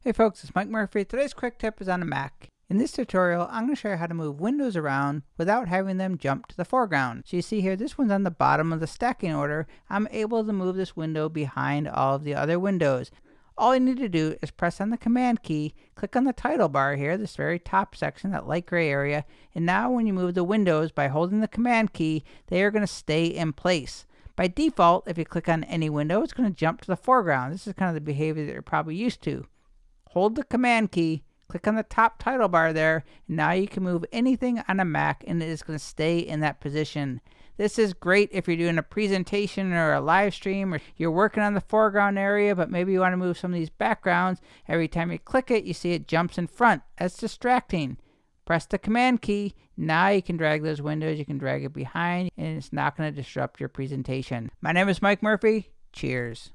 Hey folks, it's Mike Murphy. Today's quick tip is on a Mac. In this tutorial, I'm going to show you how to move windows around without having them jump to the foreground. So you see here, this one's on the bottom of the stacking order. I'm able to move this window behind all of the other windows. All you need to do is press on the Command key, click on the title bar here, this very top section, that light gray area, and now when you move the windows by holding the Command key, they are going to stay in place. By default, if you click on any window, it's going to jump to the foreground. This is kind of the behavior that you're probably used to. Hold the Command key, click on the top title bar there, and now you can move anything on a Mac and it is going to stay in that position. This is great if you're doing a presentation or a live stream, or you're working on the foreground area, but maybe you want to move some of these backgrounds. Every time you click it, you see it jumps in front. That's distracting. Press the Command key. Now you can drag those windows, you can drag it behind, and it's not going to disrupt your presentation. My name is Mike Murphy. Cheers.